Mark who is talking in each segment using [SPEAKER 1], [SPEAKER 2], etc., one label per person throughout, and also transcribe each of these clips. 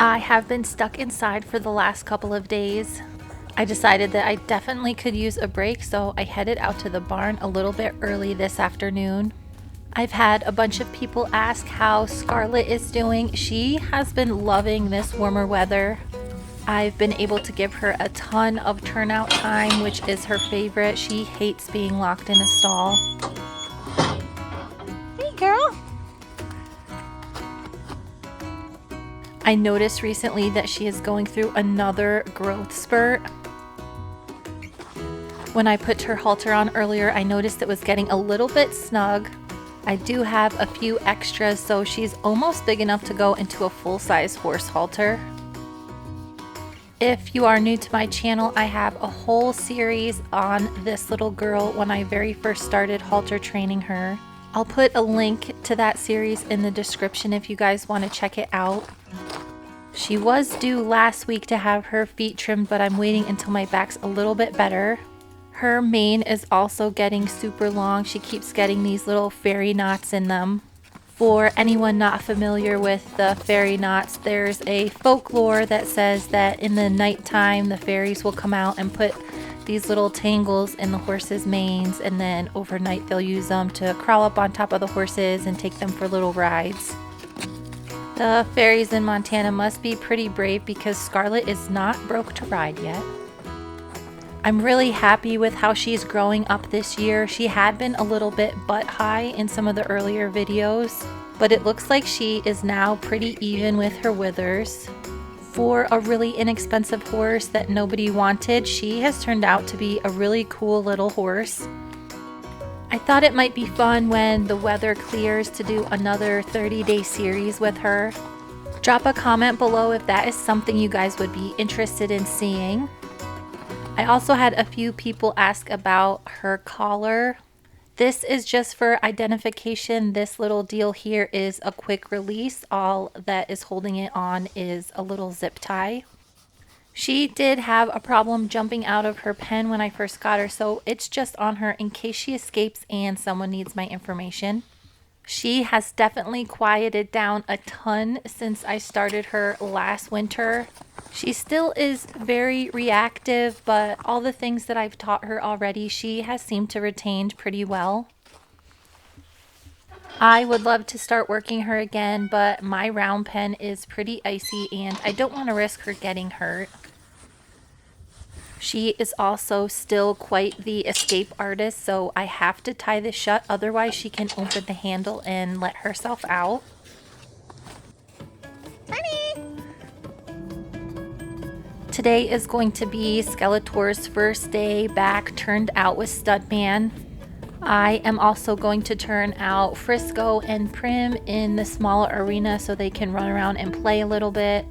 [SPEAKER 1] I have been stuck inside for the last couple of days. I decided that I definitely could use a break, so I headed out to the barn a little bit early this afternoon. I've had a bunch of people ask how Scarlett is doing. She has been loving this warmer weather. I've been able to give her a ton of turnout time, which is her favorite. She hates being locked in a stall. Hey girl! I noticed recently that she is going through another growth spurt. When I put her halter on earlier, I noticed it was getting a little bit snug. I do have a few extras, so she's almost big enough to go into a full-size horse halter. If you are new to my channel, I have a whole series on this little girl when I very first started halter training her. I'll put a link to that series in the description if you guys want to check it out. She was due last week to have her feet trimmed, but I'm waiting until my back's a little bit better. Her mane is also getting super long. She keeps getting these little fairy knots in them. For anyone not familiar with the fairy knots, there's a folklore that says that in the nighttime the fairies will come out and put these little tangles in the horses' manes, and then overnight they'll use them to crawl up on top of the horses and take them for little rides. The fairies in Montana must be pretty brave because Scarlett is not broke to ride yet. I'm really happy with how she's growing up this year. She had been a little bit butt high in some of the earlier videos, but it looks like she is now pretty even with her withers. For a really inexpensive horse that nobody wanted, she has turned out to be a really cool little horse. I thought it might be fun when the weather clears to do another 30-day series with her. Drop a comment below if that is something you guys would be interested in seeing. I also had a few people ask about her collar. This is just for identification. This little deal here is a quick release. All that is holding it on is a little zip tie. She did have a problem jumping out of her pen when I first got her, so it's just on her in case she escapes and someone needs my information. She has definitely quieted down a ton since I started her last winter. She still is very reactive, but all the things that I've taught her already, she has seemed to retain pretty well. I would love to start working her again, but my round pen is pretty icy and I don't want to risk her getting hurt. She is also still quite the escape artist, so I have to tie this shut, otherwise she can open the handle and let herself out. Honey! Today is going to be Skeletor's first day back turned out with Studman. I am also going to turn out Frisco and Prim in the smaller arena so they can run around and play a little bit.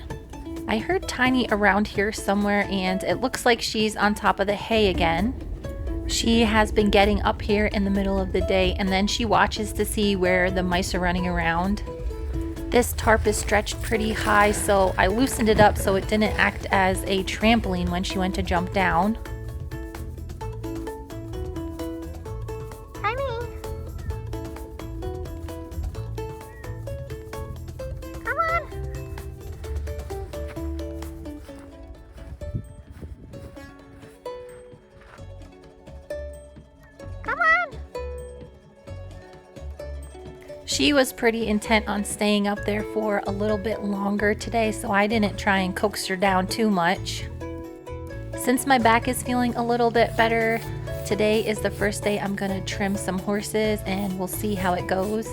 [SPEAKER 1] I heard Tiny around here somewhere and it looks like she's on top of the hay again. She has been getting up here in the middle of the day and then she watches to see where the mice are running around. This tarp is stretched pretty high, so I loosened it up so it didn't act as a trampoline when she went to jump down. She was pretty intent on staying up there for a little bit longer today, so I didn't try and coax her down too much. Since my back is feeling a little bit better, today is the first day I'm gonna trim some horses and we'll see how it goes.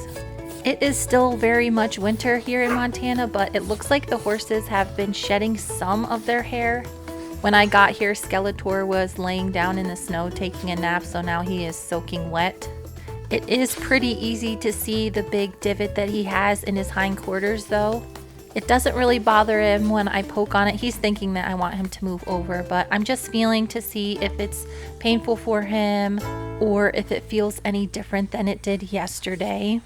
[SPEAKER 1] It is still very much winter here in Montana, but it looks like the horses have been shedding some of their hair. When I got here, Skeletor was laying down in the snow taking a nap, so now he is soaking wet. It is pretty easy to see the big divot that he has in his hindquarters though. It doesn't really bother him when I poke on it. He's thinking that I want him to move over, but I'm just feeling to see if it's painful for him or if it feels any different than it did yesterday.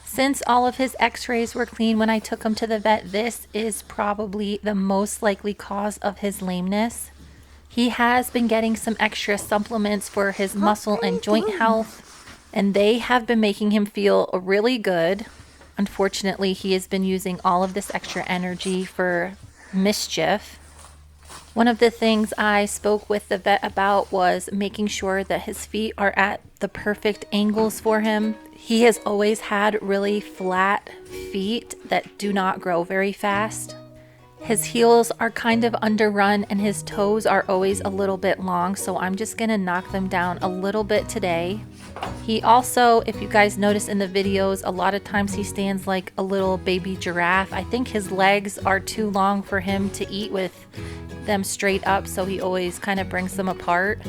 [SPEAKER 1] Since all of his x-rays were clean when I took him to the vet, this is probably the most likely cause of his lameness. He has been getting some extra supplements for his muscle and joint health, and they have been making him feel really good. Unfortunately, he has been using all of this extra energy for mischief. One of the things I spoke with the vet about was making sure that his feet are at the perfect angles for him. He has always had really flat feet that do not grow very fast. His heels are kind of underrun and his toes are always a little bit long, so I'm just gonna knock them down a little bit today. He also, if you guys notice in the videos, a lot of times he stands like a little baby giraffe. I think his legs are too long for him to eat with them straight up, so he always kind of brings them apart.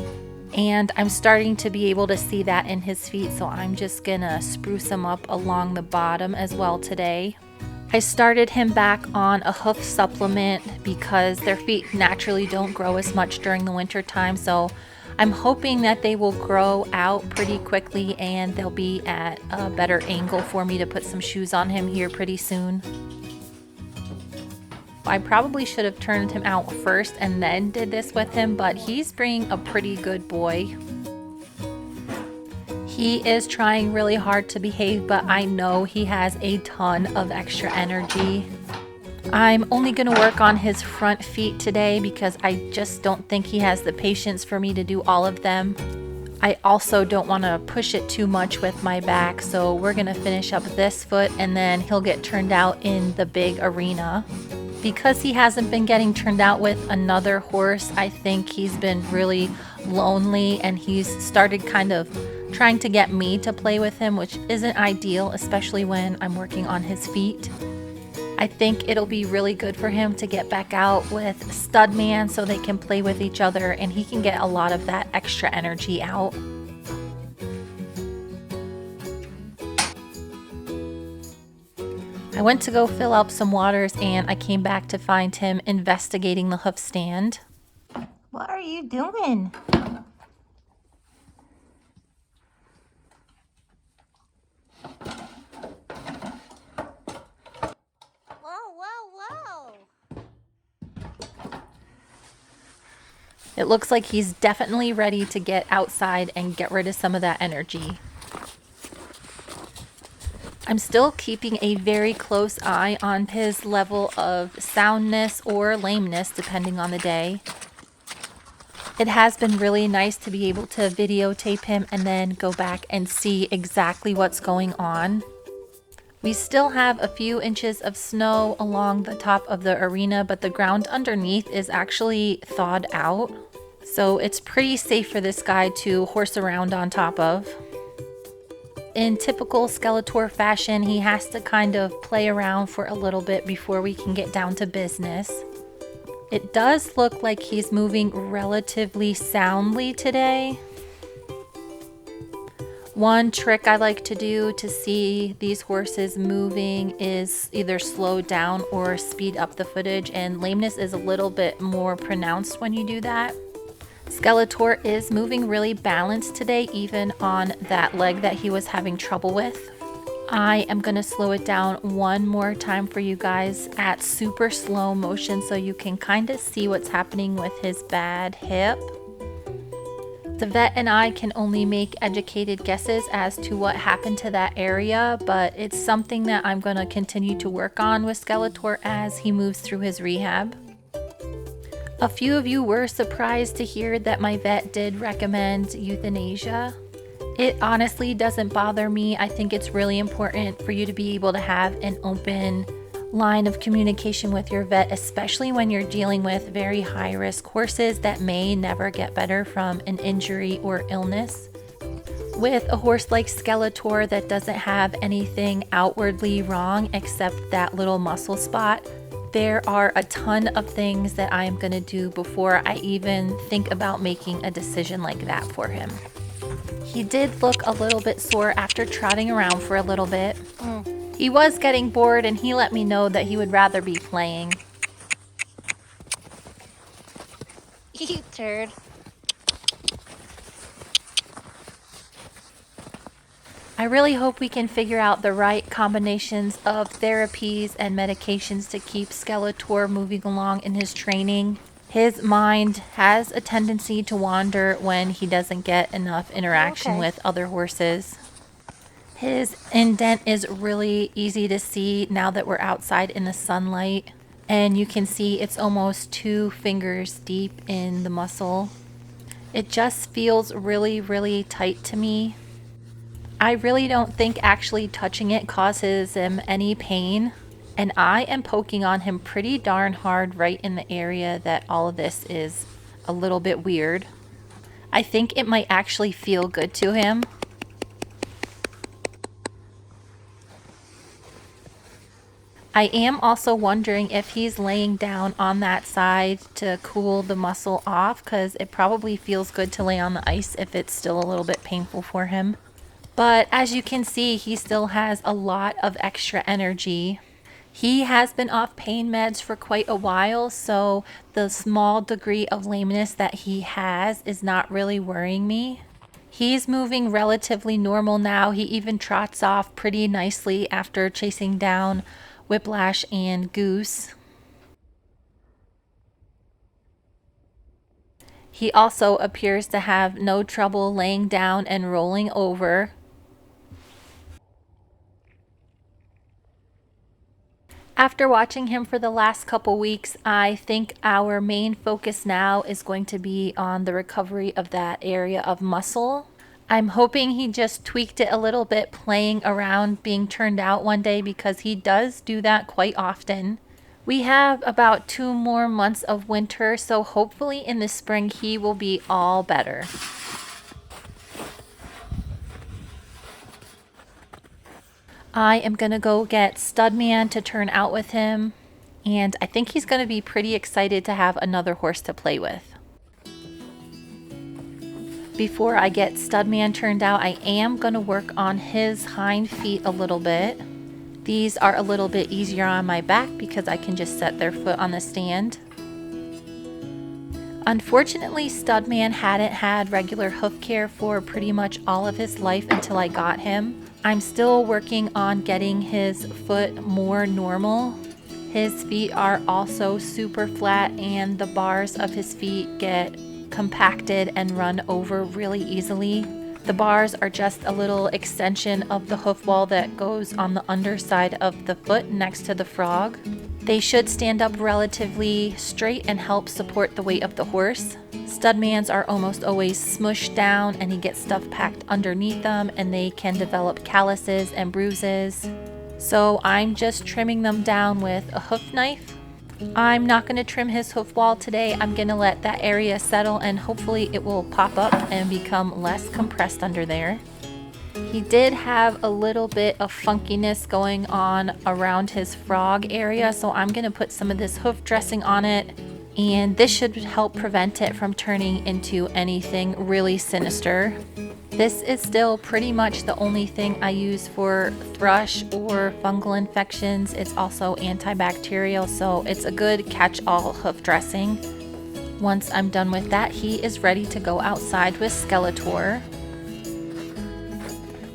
[SPEAKER 1] And I'm starting to be able to see that in his feet, so I'm just gonna spruce him up along the bottom as well today. I started him back on a hoof supplement because their feet naturally don't grow as much during the winter time, so I'm hoping that they will grow out pretty quickly and they'll be at a better angle for me to put some shoes on him here pretty soon. I probably should have turned him out first and then did this with him, but he's being a pretty good boy. He is trying really hard to behave, but I know he has a ton of extra energy. I'm only going to work on his front feet today because I just don't think he has the patience for me to do all of them. I also don't want to push it too much with my back, so we're going to finish up this foot and then he'll get turned out in the big arena. Because he hasn't been getting turned out with another horse, I think he's been really lonely and he's started kind of trying to get me to play with him, which isn't ideal, especially when I'm working on his feet. I think it'll be really good for him to get back out with Studman so they can play with each other and he can get a lot of that extra energy out. I went to go fill up some waters and I came back to find him investigating the hoof stand. What are you doing? It looks like he's definitely ready to get outside and get rid of some of that energy. I'm still keeping a very close eye on his level of soundness or lameness depending on the day. It has been really nice to be able to videotape him and then go back and see exactly what's going on. We still have a few inches of snow along the top of the arena, but the ground underneath is actually thawed out. So it's pretty safe for this guy to horse around on top of. In typical Skeletor fashion, he has to kind of play around for a little bit before we can get down to business. It does look like he's moving relatively soundly today. One trick I like to do to see these horses moving is either slow down or speed up the footage, and lameness is a little bit more pronounced when you do that. Skeletor is moving really balanced today, even on that leg that he was having trouble with. I am going to slow it down one more time for you guys at super slow motion so you can kind of see what's happening with his bad hip. The vet and I can only make educated guesses as to what happened to that area, but it's something that I'm going to continue to work on with Skeletor as he moves through his rehab. A few of you were surprised to hear that my vet did recommend euthanasia. It honestly doesn't bother me. I think it's really important for you to be able to have an open line of communication with your vet, especially when you're dealing with very high-risk horses that may never get better from an injury or illness. With a horse like Skeletor that doesn't have anything outwardly wrong except that little muscle spot, there are a ton of things that I am going to do before I even think about making a decision like that for him. He did look a little bit sore after trotting around for a little bit. He was getting bored and he let me know that he would rather be playing. You turd. I really hope we can figure out the right combinations of therapies and medications to keep Skeletor moving along in his training. His mind has a tendency to wander when he doesn't get enough interaction with other horses. His indent is really easy to see now that we're outside in the sunlight. And you can see it's almost 2 fingers deep in the muscle. It just feels really, really tight to me. I really don't think actually touching it causes him any pain. And I am poking on him pretty darn hard right in the area that all of this is a little bit weird. I think it might actually feel good to him. I am also wondering if he's laying down on that side to cool the muscle off, because it probably feels good to lay on the ice if it's still a little bit painful for him. But as you can see, he still has a lot of extra energy. He has been off pain meds for quite a while, so the small degree of lameness that he has is not really worrying me. He's moving relatively normal now. He even trots off pretty nicely after chasing down Whiplash and Goose. He also appears to have no trouble laying down and rolling over. After watching him for the last couple weeks, I think our main focus now is going to be on the recovery of that area of muscle. I'm hoping he just tweaked it a little bit playing around being turned out one day, because he does do that quite often. We have about 2 more months of winter, so hopefully in the spring he will be all better. I am going to go get Studman to turn out with him, and I think he's going to be pretty excited to have another horse to play with. Before I get Studman turned out, I am going to work on his hind feet a little bit. These are a little bit easier on my back because I can just set their foot on the stand. Unfortunately, Studman hadn't had regular hoof care for pretty much all of his life until I got him. I'm still working on getting his foot more normal. His feet are also super flat, and the bars of his feet get compacted and run over really easily. The bars are just a little extension of the hoof wall that goes on the underside of the foot next to the frog. They should stand up relatively straight and help support the weight of the horse. Studmans are almost always smushed down, and he gets stuff packed underneath them, and they can develop calluses and bruises. So I'm just trimming them down with a hoof knife. I'm not going to trim his hoof wall today. I'm going to let that area settle, and hopefully it will pop up and become less compressed under there. He did have a little bit of funkiness going on around his frog area, so I'm going to put some of this hoof dressing on it, and this should help prevent it from turning into anything really sinister. This is still pretty much the only thing I use for thrush or fungal infections. It's also antibacterial, so it's a good catch-all hoof dressing. Once I'm done with that, he is ready to go outside with Skeletor.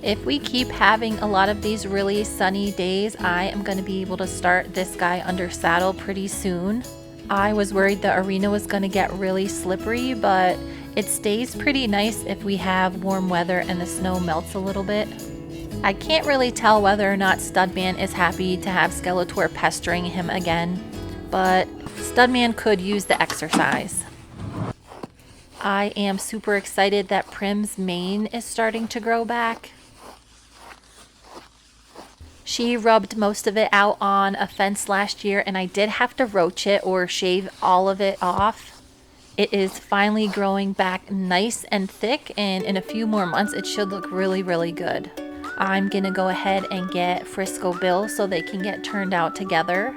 [SPEAKER 1] If we keep having a lot of these really sunny days, I am going to be able to start this guy under saddle pretty soon. I was worried the arena was going to get really slippery, but it stays pretty nice if we have warm weather and the snow melts a little bit. I can't really tell whether or not Studman is happy to have Skeletor pestering him again, but Studman could use the exercise. I am super excited that Prim's mane is starting to grow back. She rubbed most of it out on a fence last year, and I did have to roach it or shave all of it off. It is finally growing back nice and thick, and in a few more months it should look really, really good. I'm gonna go ahead and get Frisco Bill so they can get turned out together.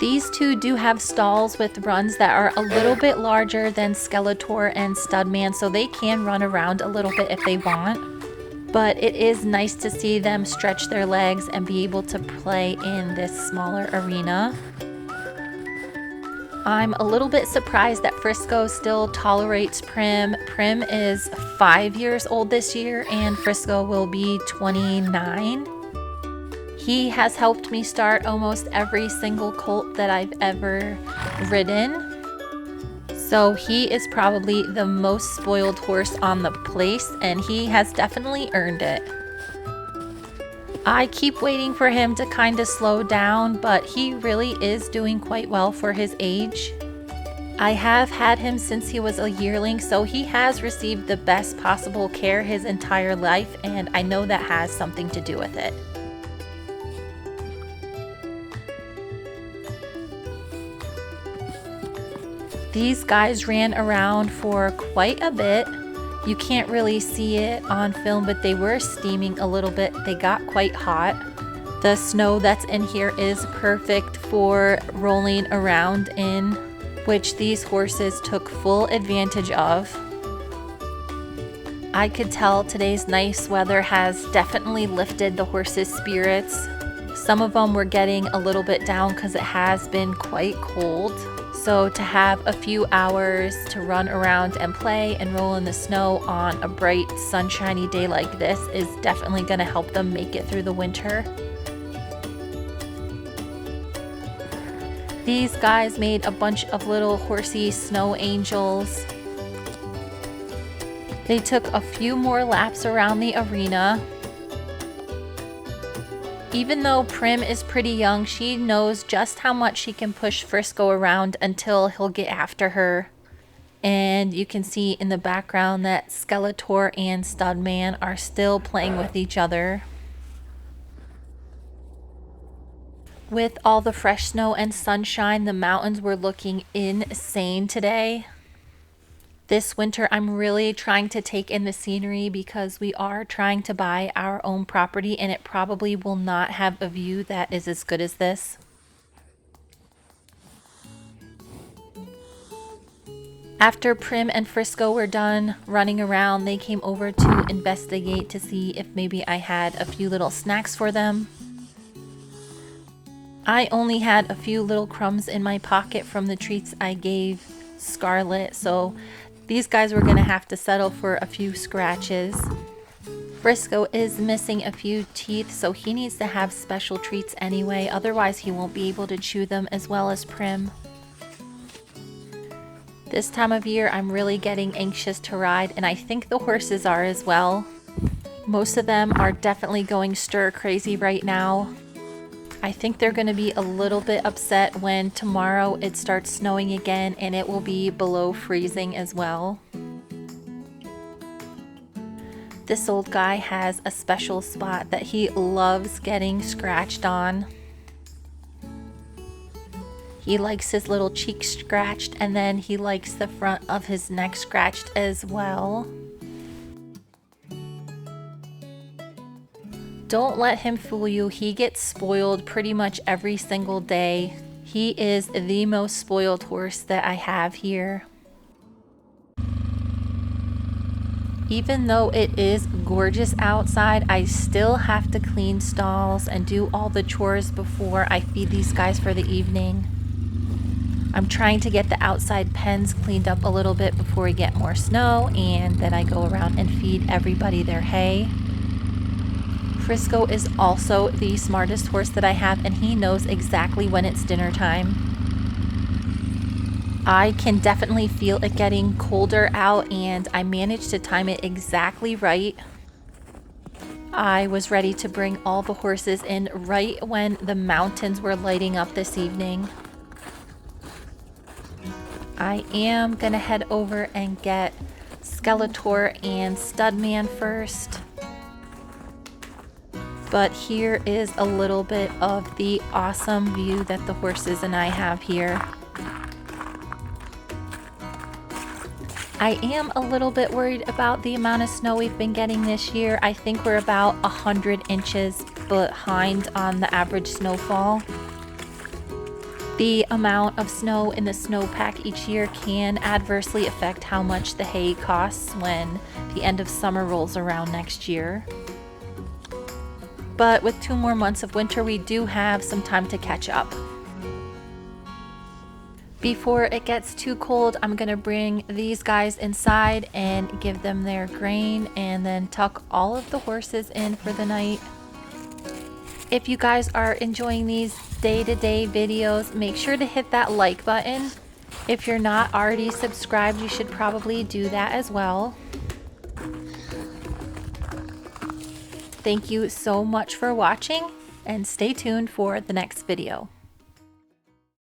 [SPEAKER 1] These two do have stalls with runs that are a little bit larger than Skeletor and Studman, so they can run around a little bit if they want. But it is nice to see them stretch their legs and be able to play in this smaller arena. I'm a little bit surprised that Frisco still tolerates Prim. Prim is 5 years old this year, and Frisco will be 29. He has helped me start almost every single colt that I've ever ridden. So he is probably the most spoiled horse on the place, and he has definitely earned it. I keep waiting for him to kind of slow down, but he really is doing quite well for his age. I have had him since he was a yearling, so he has received the best possible care his entire life, and I know that has something to do with it. These guys ran around for quite a bit. You can't really see it on film, but they were steaming a little bit. They got quite hot. The snow that's in here is perfect for rolling around in, which these horses took full advantage of. I could tell today's nice weather has definitely lifted the horses' spirits. Some of them were getting a little bit down because it has been quite cold. So to have a few hours to run around and play and roll in the snow on a bright, sunshiny day like this is definitely going to help them make it through the winter. These guys made a bunch of little horsey snow angels. They took a few more laps around the arena. Even though Prim is pretty young, she knows just how much she can push Frisco around until he'll get after her. And you can see in the background that Skeletor and Studman are still playing with each other. With all the fresh snow and sunshine, the mountains were looking insane today. This winter, I'm really trying to take in the scenery because we are trying to buy our own property and it probably will not have a view that is as good as this. After Prim and Frisco were done running around, they came over to investigate to see if maybe I had a few little snacks for them. I only had a few little crumbs in my pocket from the treats I gave Scarlett, so these guys were going to have to settle for a few scratches. Frisco is missing a few teeth, so he needs to have special treats anyway, otherwise he won't be able to chew them as well as Prim. This time of year, I'm really getting anxious to ride, and I think the horses are as well. Most of them are definitely going stir crazy right now. I think they're going to be a little bit upset when tomorrow it starts snowing again and it will be below freezing as well. This old guy has a special spot that he loves getting scratched on. He likes his little cheek scratched, and then he likes the front of his neck scratched as well. Don't let him fool you. He gets spoiled pretty much every single day. He is the most spoiled horse that I have here. Even though it is gorgeous outside, I still have to clean stalls and do all the chores before I feed these guys for the evening. I'm trying to get the outside pens cleaned up a little bit before we get more snow, and then I go around and feed everybody their hay. Frisco is also the smartest horse that I have, and he knows exactly when it's dinner time. I can definitely feel it getting colder out, and I managed to time it exactly right. I was ready to bring all the horses in right when the mountains were lighting up this evening. I am gonna head over and get Skeletor and Studman first. But here is a little bit of the awesome view that the horses and I have here. I am a little bit worried about the amount of snow we've been getting this year. I think we're about 100 inches behind on the average snowfall. The amount of snow in the snowpack each year can adversely affect how much the hay costs when the end of summer rolls around next year. But with 2 more months of winter, we do have some time to catch up. Before it gets too cold, I'm gonna bring these guys inside and give them their grain and then tuck all of the horses in for the night. If you guys are enjoying these day-to-day videos, make sure to hit that like button. If you're not already subscribed, you should probably do that as well. Thank you so much for watching, and stay tuned for the next video.